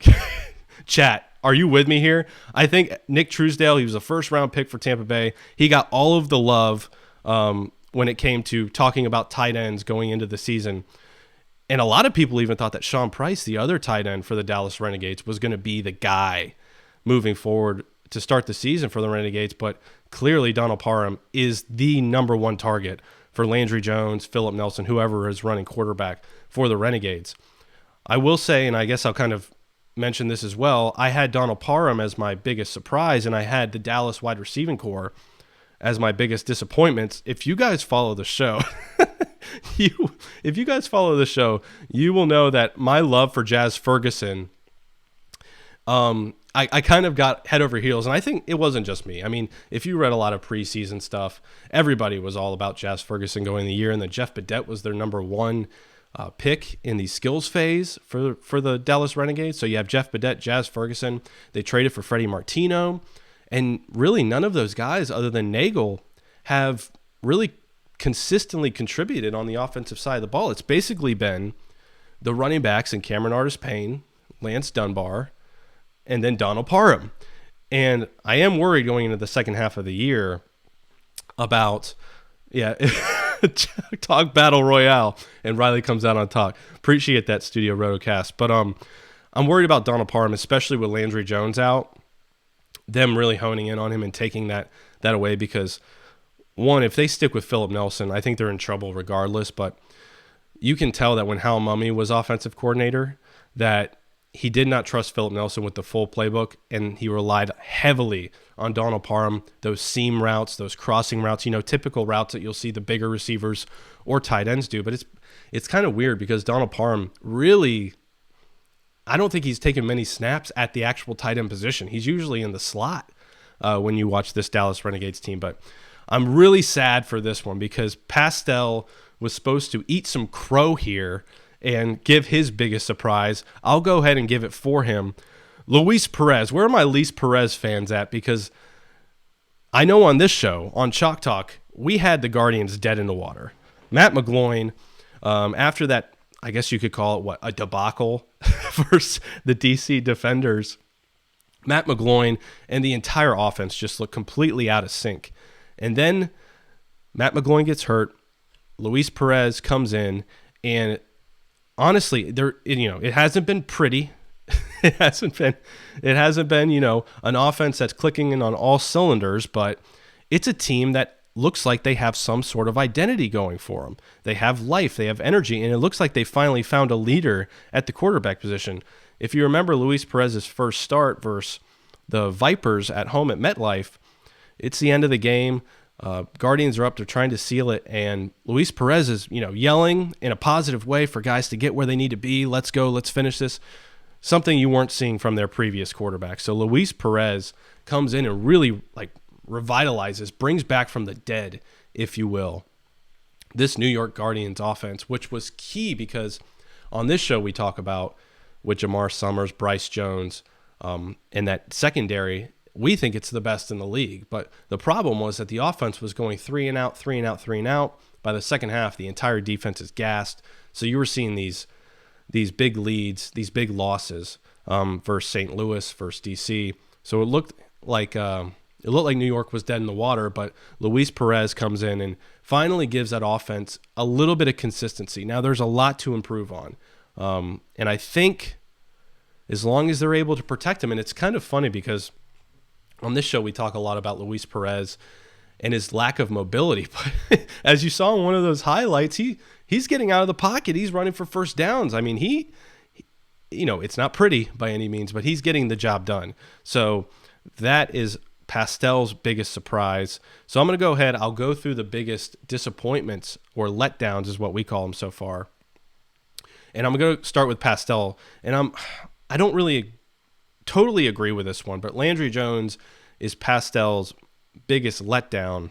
chat, are you with me here? I think Nick Truesdale, he was a first-round pick for Tampa Bay. He got all of the love when it came to talking about tight ends going into the season. And a lot of people even thought that Sean Price, the other tight end for the Dallas Renegades, was going to be the guy moving forward to start the season for the Renegades. But clearly Donald Parham is the number one target for Landry Jones, Philip Nelson, whoever is running quarterback for the Renegades. I will say, and I guess I'll kind of mention this as well, I had Donald Parham as my biggest surprise, and I had the Dallas wide receiving core as my biggest disappointments. If you guys follow the show, if you guys follow the show, you will know that my love for Jazz Ferguson, I kind of got head over heels, and I think it wasn't just me. I mean, if you read a lot of preseason stuff, everybody was all about Jazz Ferguson going the year, and then Jeff Badette was their number one pick in the skills phase for the Dallas Renegades. So you have Jeff Badette, Jazz Ferguson. They traded for Freddie Martino, and really none of those guys other than Nagel have really consistently contributed on the offensive side of the ball. It's basically been the running backs and Cameron Artis-Payne, Lance Dunbar, and then Donald Parham. And I am worried going into the second half of the year about, Talk Battle Royale, and Riley comes out on talk. Appreciate that, Studio Rotocast. But I'm worried about Donald Parham, especially with Landry Jones out, them really honing in on him and taking that away, because one, if they stick with Philip Nelson, I think they're in trouble regardless. But you can tell that when Hal Mumme was offensive coordinator, that he did not trust Philip Nelson with the full playbook, and he relied heavily on Donald Parham, those seam routes, those crossing routes, typical routes that you'll see the bigger receivers or tight ends do. But it's kind of weird because Donald Parham really, I don't think he's taken many snaps at the actual tight end position. He's usually in the slot when you watch this Dallas Renegades team. But I'm really sad for this one because Pastel was supposed to eat some crow here and give his biggest surprise. I'll go ahead and give it for him. Luis Perez. Where are my Luis Perez fans at? Because I know on this show, on Chalk Talk, we had the Guardians dead in the water. Matt McGloin, after that, I guess you could call it, a debacle versus the DC Defenders, Matt McGloin and the entire offense just looked completely out of sync. And then Matt McGloin gets hurt. Luis Perez comes in, and honestly, it hasn't been pretty. It hasn't been, an offense that's clicking in on all cylinders, but it's a team that looks like they have some sort of identity going for them. They have life, they have energy, and it looks like they finally found a leader at the quarterback position. If you remember Luis Perez's first start versus the Vipers at home at MetLife, it's the end of the game. Guardians are up, they're trying to seal it, and Luis Perez is, yelling in a positive way for guys to get where they need to be. Let's go, let's finish this. Something you weren't seeing from their previous quarterback. So Luis Perez comes in and really revitalizes, brings back from the dead, if you will, this New York Guardians offense, which was key because on this show we talk about with Jamar Summers, Bryce Jones, and that secondary. We think it's the best in the league, but the problem was that the offense was going 3 and out, 3 and out, 3 and out. By the second half, the entire defense is gassed. So you were seeing these big leads, these big losses versus St. Louis, versus DC. So it looked like New York was dead in the water, but Luis Perez comes in and finally gives that offense a little bit of consistency. Now there's a lot to improve on, and I think as long as they're able to protect him, and it's kind of funny because on this show, we talk a lot about Luis Perez and his lack of mobility. But as you saw in one of those highlights, he's getting out of the pocket. He's running for first downs. I mean, he it's not pretty by any means, but he's getting the job done. So that is Pastel's biggest surprise. So I'm going to go ahead. I'll go through the biggest disappointments, or letdowns is what we call them so far. And I'm going to start with Pastel. And I don't really totally agree with this one, but Landry Jones is Pastel's biggest letdown.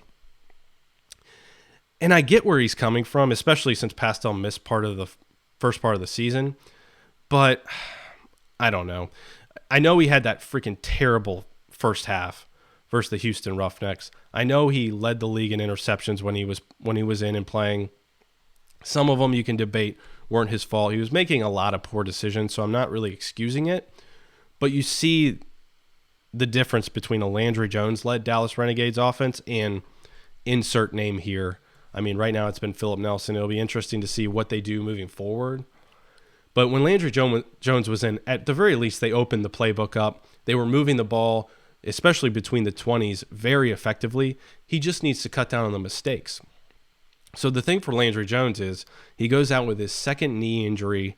And I get where he's coming from, especially since Pastel missed part of the first part of the season. But I don't know. I know he had that freaking terrible first half versus the Houston Roughnecks. I know he led the league in interceptions when he was in and playing. Some of them you can debate weren't his fault. He was making a lot of poor decisions, so I'm not really excusing it. But you see the difference between a Landry Jones-led Dallas Renegades offense and insert name here. I mean, right now it's been Philip Nelson. It'll be interesting to see what they do moving forward. But when Landry Jones was in, at the very least, they opened the playbook up. They were moving the ball, especially between the 20s, very effectively. He just needs to cut down on the mistakes. So the thing for Landry Jones is he goes out with his second knee injury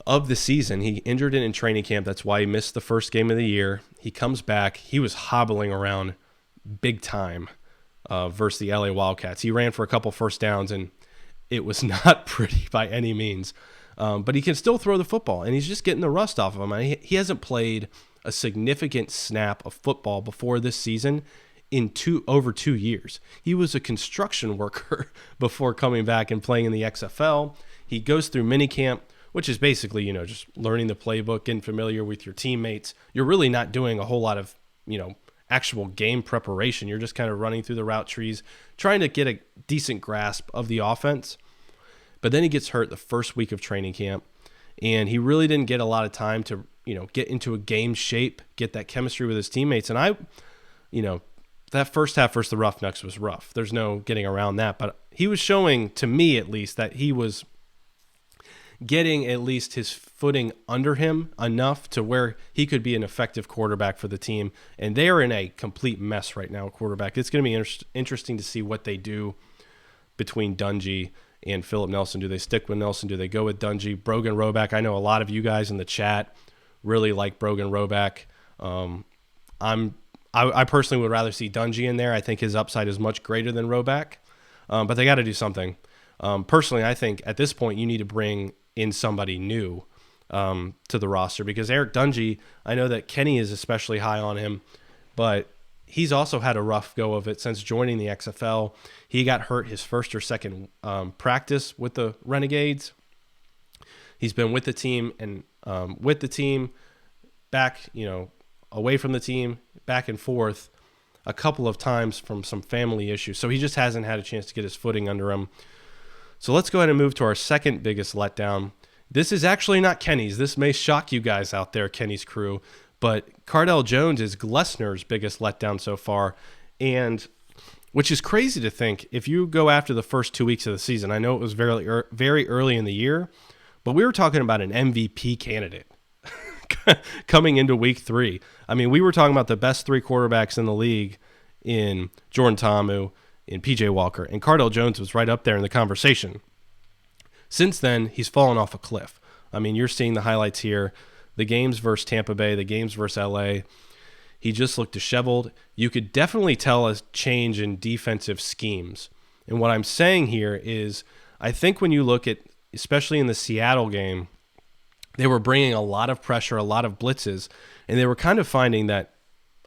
of the season. He injured it in training camp. That's why he missed the first game of the year. He comes back. He was hobbling around big time versus the LA Wildcats. He ran for a couple first downs, and it was not pretty by any means. But he can still throw the football, and he's just getting the rust off of him. I mean, he hasn't played a significant snap of football before this season in over 2 years. He was a construction worker before coming back and playing in the XFL. He goes through minicamp, which is basically, just learning the playbook, getting familiar with your teammates. You're really not doing a whole lot of, actual game preparation. You're just kind of running through the route trees, trying to get a decent grasp of the offense. But then he gets hurt the first week of training camp, and he really didn't get a lot of time to, get into a game shape, get that chemistry with his teammates. And that first half versus the Roughnecks was rough. There's no getting around that. But he was showing, to me at least, that he was getting at least his footing under him enough to where he could be an effective quarterback for the team. And they are in a complete mess right now, quarterback. It's going to be interesting to see what they do between Dungy and Philip Nelson. Do they stick with Nelson? Do they go with Dungy? Brogan Roback. I know a lot of you guys in the chat really like Brogan Roback. I personally would rather see Dungy in there. I think his upside is much greater than Roback, but they got to do something. Personally, I think at this point you need to bring in somebody new to the roster, because Eric Dungy, I know that Kenny is especially high on him, but he's also had a rough go of it since joining the XFL. He got hurt his first or second practice with the Renegades. He's been with the team and with the team, back, away from the team, back and forth a couple of times from some family issues. So he just hasn't had a chance to get his footing under him. So let's go ahead and move to our second biggest letdown. This is actually not Kenny's. This may shock you guys out there, Kenny's crew. But Cardell Jones is Glessner's biggest letdown so far, and which is crazy to think if you go after the first 2 weeks of the season. I know it was very, very early in the year, but we were talking about an MVP candidate coming into week 3. I mean, we were talking about the best 3 quarterbacks in the league in Jordan Ta'amu, in PJ Walker, and Cardell Jones was right up there in the conversation. Since then, he's fallen off a cliff. I mean, you're seeing the highlights here. The games versus Tampa Bay, the games versus LA, he just looked disheveled. You could definitely tell a change in defensive schemes. And what I'm saying here is, I think when you look at, especially in the Seattle game, they were bringing a lot of pressure, a lot of blitzes, and they were kind of finding that,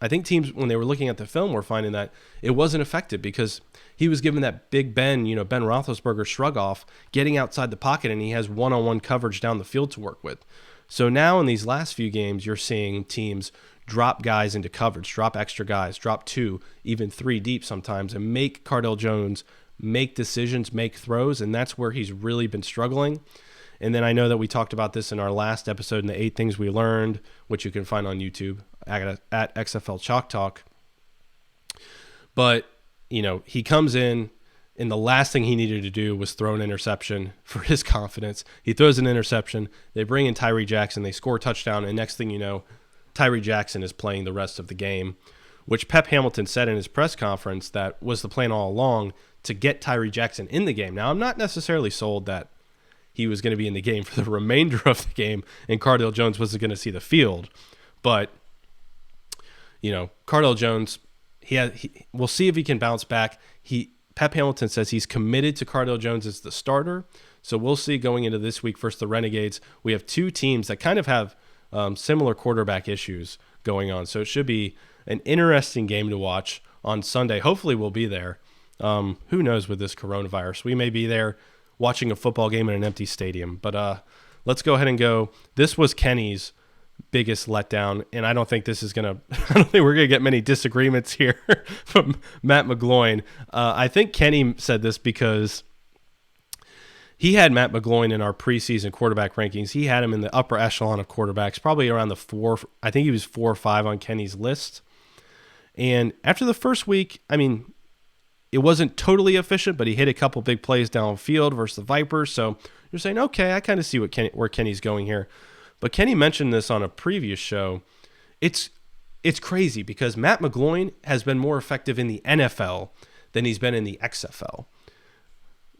I think teams, when they were looking at the film, were finding that it wasn't effective because he was given that Big Ben, Ben Roethlisberger shrug off, getting outside the pocket, and he has one-on-one coverage down the field to work with. So now in these last few games, you're seeing teams drop guys into coverage, drop extra guys, drop 2, even 3 deep sometimes, and make Cardell Jones make decisions, make throws, and that's where he's really been struggling. And then I know that we talked about this in our last episode in the 8 Things We Learned, which you can find on YouTube at XFL Chalk Talk. But, he comes in, and the last thing he needed to do was throw an interception for his confidence. He throws an interception. They bring in Tyree Jackson. They score a touchdown, and next thing you know, Tyree Jackson is playing the rest of the game, which Pep Hamilton said in his press conference that was the plan all along to get Tyree Jackson in the game. Now, I'm not necessarily sold that he was going to be in the game for the remainder of the game and Cardale Jones wasn't going to see the field. But, Cardale Jones, we'll see if he can bounce back. Pep Hamilton says he's committed to Cardale Jones as the starter. So we'll see going into this week versus the Renegades. We have two teams that kind of have similar quarterback issues going on. So it should be an interesting game to watch on Sunday. Hopefully we'll be there. Who knows with this coronavirus? We may be there watching a football game in an empty stadium. But let's go ahead and go. This was Kenny's biggest letdown, and I don't think we're going to get many disagreements here from Matt McGloin. I think Kenny said this because he had Matt McGloin in our preseason quarterback rankings. He had him in the upper echelon of quarterbacks, probably around the 4. I think he was 4 or 5 on Kenny's list. And after the first week, it wasn't totally efficient, but he hit a couple big plays downfield versus the Vipers. So you're saying, okay, I kind of see where Kenny's going here. But Kenny mentioned this on a previous show. It's crazy because Matt McGloin has been more effective in the NFL than he's been in the XFL.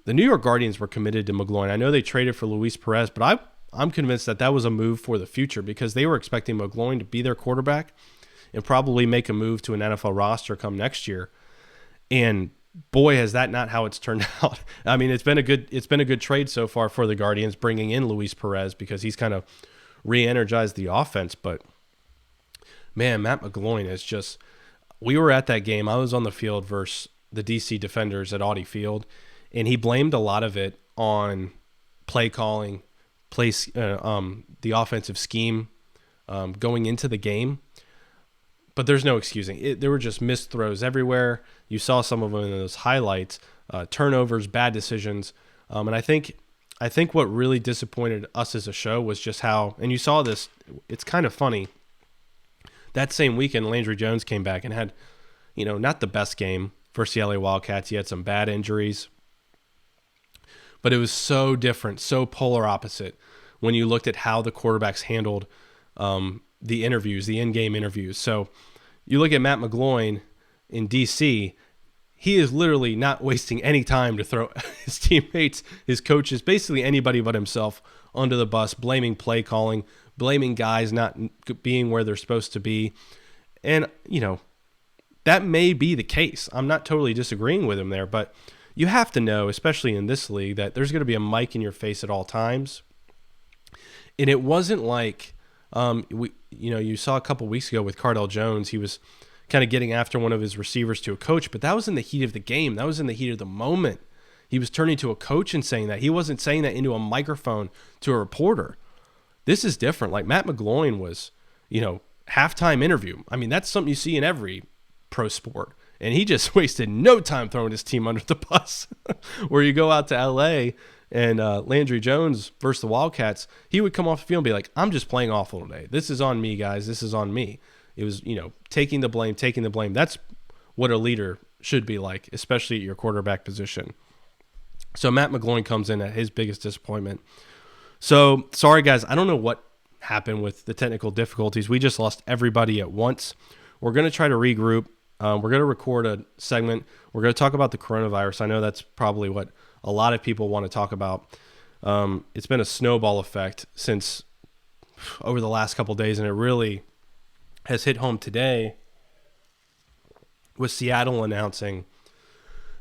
The New York Guardians were committed to McGloin. I know they traded for Luis Perez, but I'm convinced that was a move for the future because they were expecting McGloin to be their quarterback and probably make a move to an NFL roster come next year. And boy, has that not how it's turned out. It's been a good trade so far for the Guardians, bringing in Luis Perez because he's kind of re-energized the offense. But man, Matt McGloin is just. We were at that game. I was on the field versus the DC Defenders at Audi Field, and he blamed a lot of it on play calling, the offensive scheme going into the game. But there's no excusing it. There were just missed throws everywhere. You saw some of them in those highlights, turnovers, bad decisions. And I think what really disappointed us as a show was just how, and you saw this, it's kind of funny. That same weekend, Landry Jones came back and had, not the best game versus the LA Wildcats. He had some bad injuries. But it was so different, so polar opposite when you looked at how the quarterbacks handled the interviews, the in-game interviews. So you look at Matt McGloin in DC, he is literally not wasting any time to throw his teammates, his coaches, basically anybody but himself under the bus, blaming play calling, blaming guys not being where they're supposed to be. And, that may be the case. I'm not totally disagreeing with him there, but you have to know, especially in this league, that there's going to be a mic in your face at all times. And it wasn't like, you saw a couple weeks ago with Cardale Jones, he was kind of getting after one of his receivers to a coach, but that was in the heat of the game. That was in the heat of the moment. He was turning to a coach and saying that. He wasn't saying that into a microphone to a reporter. This is different. Like Matt McGloin was, halftime interview. That's something you see in every pro sport. And he just wasted no time throwing his team under the bus. Where you go out to LA and Landry Jones versus the Wildcats, he would come off the field and be like, I'm just playing awful today. This is on me, guys. This is on me. It was, taking the blame. That's what a leader should be like, especially at your quarterback position. So Matt McGloin comes in at his biggest disappointment. So, sorry, guys. I don't know what happened with the technical difficulties. We just lost everybody at once. We're going to try to regroup. We're going to record a segment. We're going to talk about the coronavirus. I know that's probably what a lot of people want to talk about. It's been a snowball effect since over the last couple of days, and it really has hit home today with Seattle announcing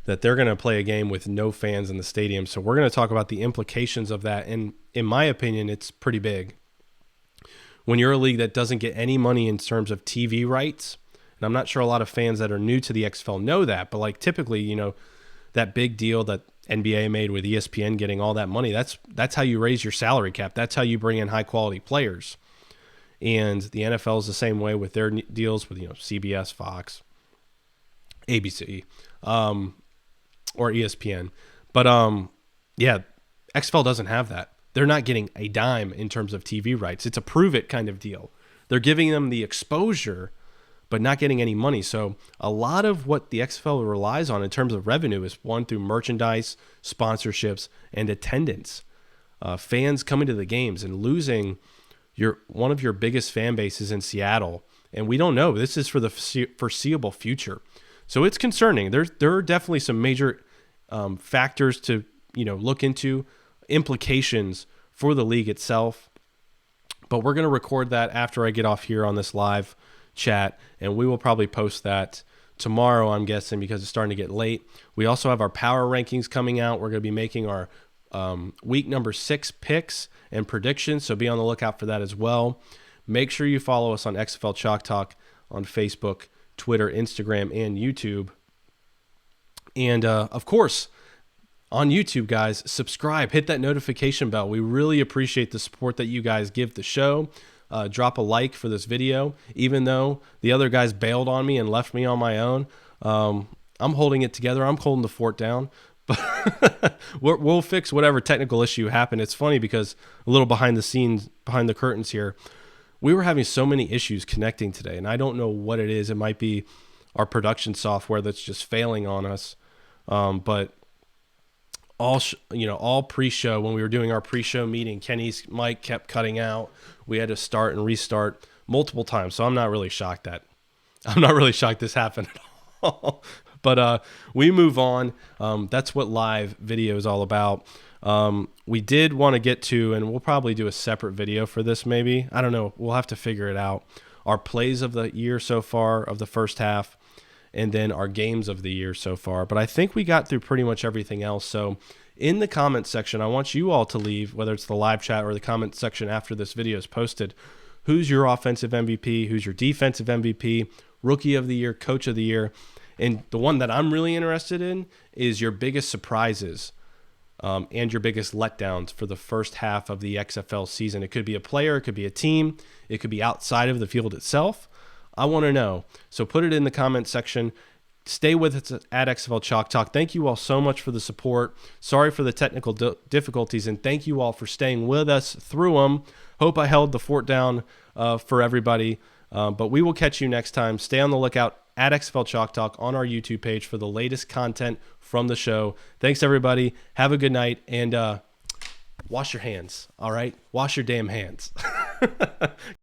that they're going to play a game with no fans in the stadium. So we're going to talk about the implications of that. And in my opinion, it's pretty big. When you're a league that doesn't get any money in terms of TV rights, and I'm not sure a lot of fans that are new to the XFL know that, but like typically, that big deal that NBA made with ESPN getting all that money, that's how you raise your salary cap. That's how you bring in high quality players. And the NFL is the same way with their deals with, CBS, Fox, ABC, or ESPN. But XFL doesn't have that. They're not getting a dime in terms of TV rights. It's a prove it kind of deal. They're giving them the exposure, but not getting any money. So a lot of what the XFL relies on in terms of revenue is one through merchandise, sponsorships, and attendance. Fans coming to the games and losing one of your biggest fan bases in Seattle and we don't know. This is for the foreseeable future. So it's concerning. There are definitely some major factors to look into, implications for the league itself. But we're going to record that after I get off here on this live chat, and we will probably post that tomorrow, I'm guessing, because it's starting to get late. We also have our power rankings coming out. We're going to be making our week number 6 picks and predictions, so be on the lookout for that as well. Make sure you follow us on XFL Chalk Talk on Facebook, Twitter, Instagram, and YouTube. And, of course, on YouTube, guys, subscribe, hit that notification bell. We really appreciate the support that you guys give the show. Drop a like for this video. Even though the other guys bailed on me and left me on my own, I'm holding it together. I'm holding the fort down. But we'll fix whatever technical issue happened. It's funny because a little behind the scenes, behind the curtains here, we were having so many issues connecting today, and I don't know what it is. It might be our production software that's just failing on us. But all pre-show, when we were doing our pre-show meeting, Kenny's mic kept cutting out. We had to start and restart multiple times. So I'm not really shocked this happened at all. But we move on. That's what live video is all about. We did want to get to, and we'll probably do a separate video for this maybe. I don't know. We'll have to figure it out. Our plays of the year so far of the first half, and then our games of the year so far. But I think we got through pretty much everything else. So in the comment section, I want you all to leave, whether it's the live chat or the comment section after this video is posted, who's your offensive MVP, who's your defensive MVP, rookie of the year, coach of the year. And the one that I'm really interested in is your biggest surprises and your biggest letdowns for the first half of the XFL season. It could be a player, it could be a team, it could be outside of the field itself. I want to know. So put it in the comment section. Stay with us at XFL Chalk Talk. Thank you all so much for the support. Sorry for the technical difficulties, and thank you all for staying with us through them. Hope I held the fort down for everybody. But we will catch you next time. Stay on the lookout at XFL Chalk Talk on our YouTube page for the latest content from the show. Thanks, everybody. Have a good night, and wash your hands, all right? Wash your damn hands.